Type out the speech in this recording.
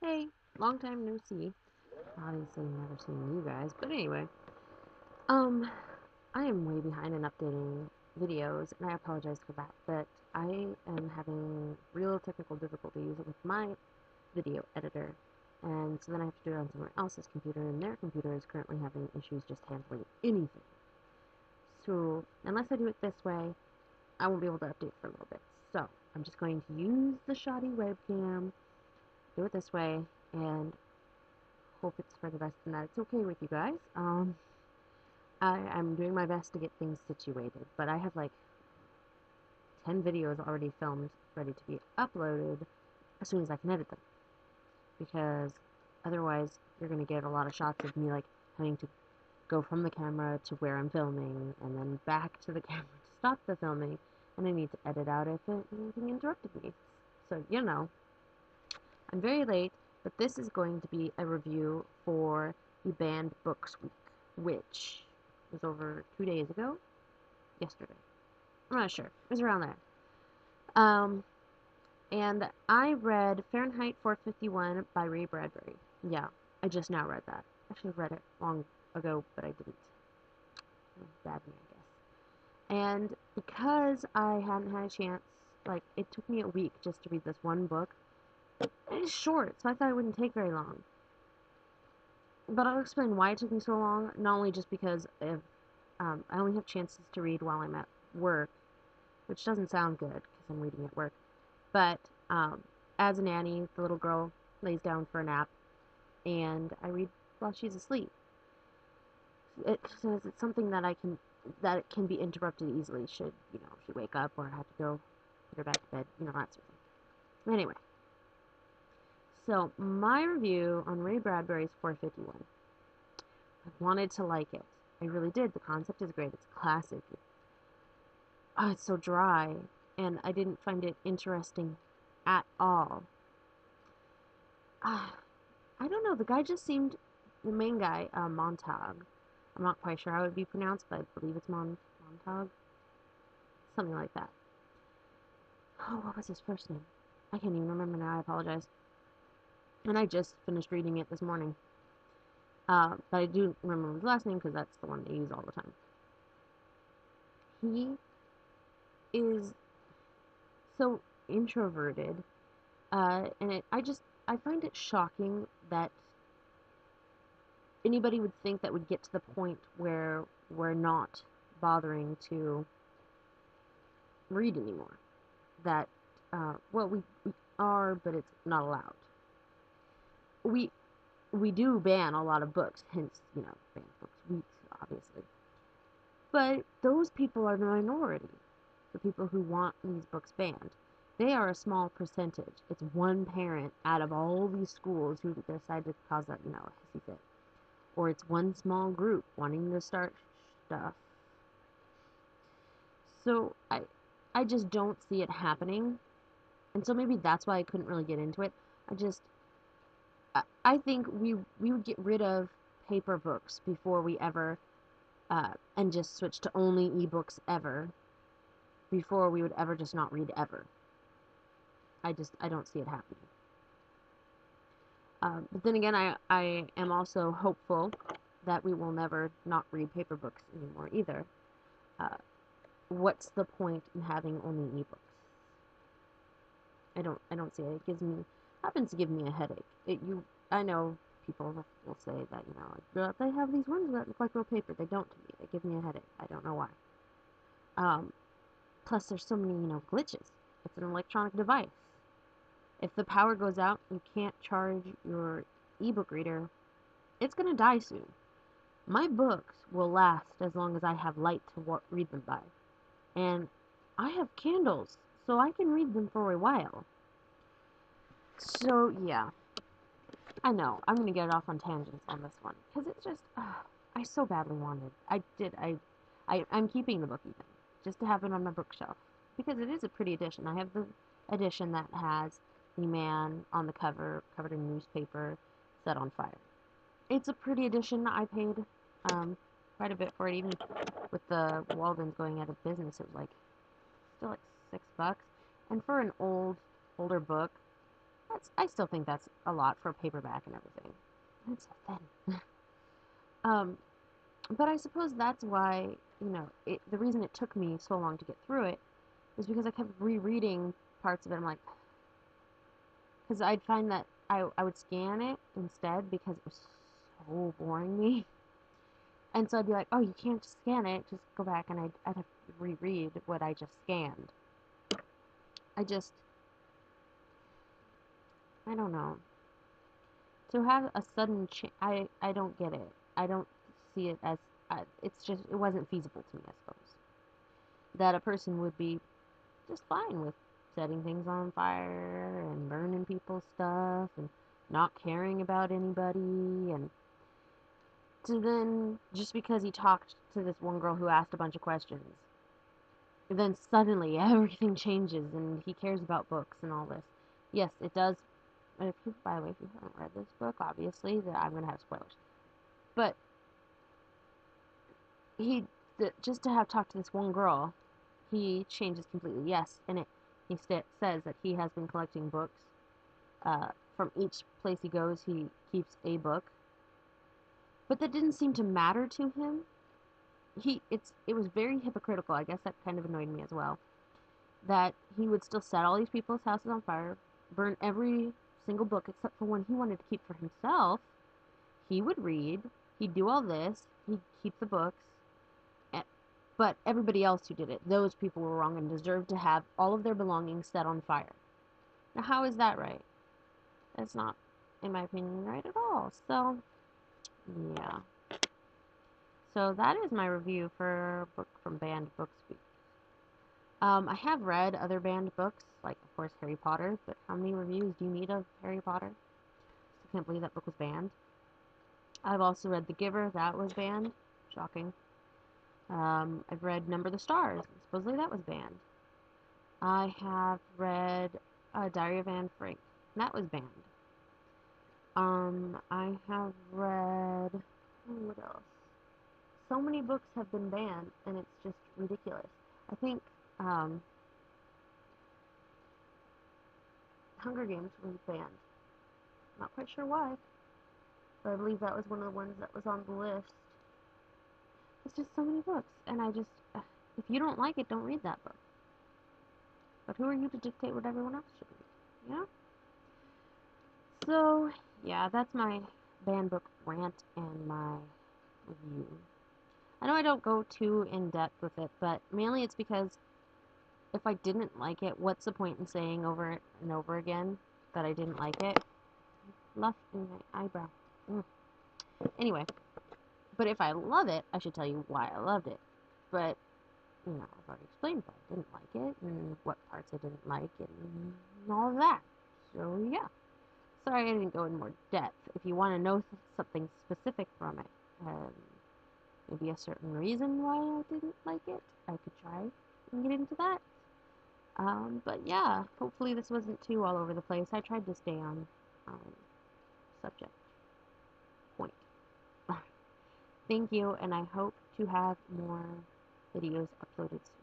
Hey, long time no see. Obviously, never seen you guys, but anyway. Um, I am way behind in updating videos, and I apologize for that, but I am having real technical difficulties with my video editor, and so then I have to do it on someone else's computer, and their computer is currently having issues just handling anything. So, unless I do it this way, I won't be able to update for a little bit. So, I'm just going to use the shoddy webcam, do it this way, and hope it's for the best and that it's okay with you guys. I'm doing my best to get things situated, but I have like 10 videos already filmed ready to be uploaded as soon as I can edit them. Because otherwise, you're going to get a lot of shots of me like having to go from the camera to where I'm filming and then back to the camera to stop the filming, and I need to edit out if anything interrupted me. So, I'm very late, but this is going to be a review for the Banned Books Week, which was over 2 days ago. Yesterday. I'm not sure. It was around there. Um, and I read Fahrenheit 451 by Ray Bradbury. Yeah, I just now read that. I should have read it long ago, but I didn't. Bad me, I guess. And because I hadn't had a chance, like, it took me a week just to read this one book. It's short, so I thought it wouldn't take very long. But I'll explain why it took me so long. Not only just because I only have chances to read while I'm at work, which doesn't sound good because I'm reading at work. But um, as a nanny, the little girl lays down for a nap, and I read while she's asleep. So it's something that it can be interrupted easily should she wake up or have to go put her back to bed, that sort of thing. Anyway, so my review on Ray Bradbury's 451. I wanted to like it. I really did. The concept is great. It's classic. Oh, it's so dry, and I didn't find it interesting at all. I don't know. The guy just seemed the main guy, Montag. I'm not quite sure how it would be pronounced, but I believe it's Montag, something like that. Oh, what was his first name? I can't even remember now. I apologize. And I just finished reading it this morning. But I do remember his last name because that's the one they use all the time. He is so introverted, and I find it shocking that anybody would think that would get to the point where we're not bothering to read anymore. That we are, but it's not allowed. We we do ban a lot of books, hence ban books weeks, obviously. But those people are the minority. The people who want these books banned, they are a small percentage. It's one parent out of all these schools who decide to cause a hissy fit, or it's one small group wanting to start stuff. So I just don't see it happening, and so maybe that's why I couldn't really get into it. I think we would get rid of paper books before we ever and just switch to only ebooks ever before we would ever just not read ever. I don't see it happening. But then again, I am also hopeful that we will never not read paper books anymore either. Uh, what's the point in having only ebooks? I don't see it. It happens to give me a headache. I know people will say that they have these ones that look like real paper. They don't to me. They give me a headache. I don't know why. Um, Plus, there's so many glitches. It's an electronic device. If the power goes out, you can't charge your ebook reader. It's gonna die soon. My books will last as long as I have light to read them by, and I have candles, so I can read them for a while. So yeah, I know I'm gonna get off on tangents on this one because it's just I so badly wanted. I did. I'm keeping the book even just to have it on my bookshelf because it is a pretty edition. I have the edition that has the man on the cover covered in newspaper set on fire. It's a pretty edition. I paid um, quite a bit for it, even with the Waldens going out of business. It was still like $6, and for an older book, I still think that's a lot for paperback and everything. It's so thin. um, but I suppose that's why, the reason it took me so long to get through it is because I kept rereading parts of it. I'm like, because I'd find that I would scan it instead because it was so boring me. And so I'd be like, oh, you can't just scan it, just go back, and I'd have to reread what I just scanned. I just, I don't know. To have a sudden change, I don't get it. I don't see it as, it's just, it wasn't feasible to me, I suppose. That a person would be just fine with setting things on fire and burning people's stuff and not caring about anybody, and to then, just because he talked to this one girl who asked a bunch of questions, then suddenly everything changes and he cares about books and all this. Yes, it does. If you, by the way, if you haven't read this book, obviously, that I'm going to have spoilers. But he, just to have talked to this one girl, he changes completely. Yes, and he says that he has been collecting books. From each place he goes, he keeps a book. But that didn't seem to matter to him. It was very hypocritical. I guess that kind of annoyed me as well. That he would still set all these people's houses on fire, burn every single book except for one he wanted to keep for himself. He would read, he'd do all this, he'd keep the books, but everybody else who did it, those people were wrong and deserved to have all of their belongings set on fire. Now, how is that right? That's not, in my opinion, right at all. So, yeah. So that is my review for Book from Banned Books Week. I have read other banned books, like, of course, Harry Potter, but how many reviews do you need of Harry Potter? I can't believe that book was banned. I've also read The Giver, that was banned. Shocking. I've read Number the Stars, supposedly that was banned. I have read Diary of Anne Frank, and that was banned. I have read, what else? So many books have been banned, and it's just ridiculous. I think, Hunger Games was banned. Not quite sure why, but I believe that was one of the ones that was on the list. It's just so many books, and if you don't like it, don't read that book. But who are you to dictate what everyone else should read? You know? So, yeah, that's my banned book rant and my review. I know I don't go too in depth with it, but mainly it's because if I didn't like it, what's the point in saying over and over again that I didn't like it? Left in my eyebrow. Anyway, but if I love it, I should tell you why I loved it. But, I've already explained why I didn't like it, and what parts I didn't like, and all of that. So, yeah. Sorry I didn't go in more depth. If you want to know something specific from it, maybe a certain reason why I didn't like it, I could try and get into that. But yeah, hopefully this wasn't too all over the place. I tried to stay on subject point. Thank you, and I hope to have more videos uploaded soon.